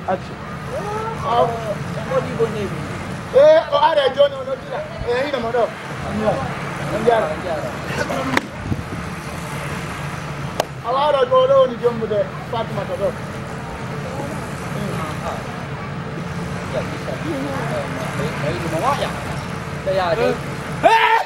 Action. What do you go name? Ada John no tira. Ina modo. Njara. Awara go do ni jombu de Fatima to do. Đấy thì nó ya. Đây là cái. Hey!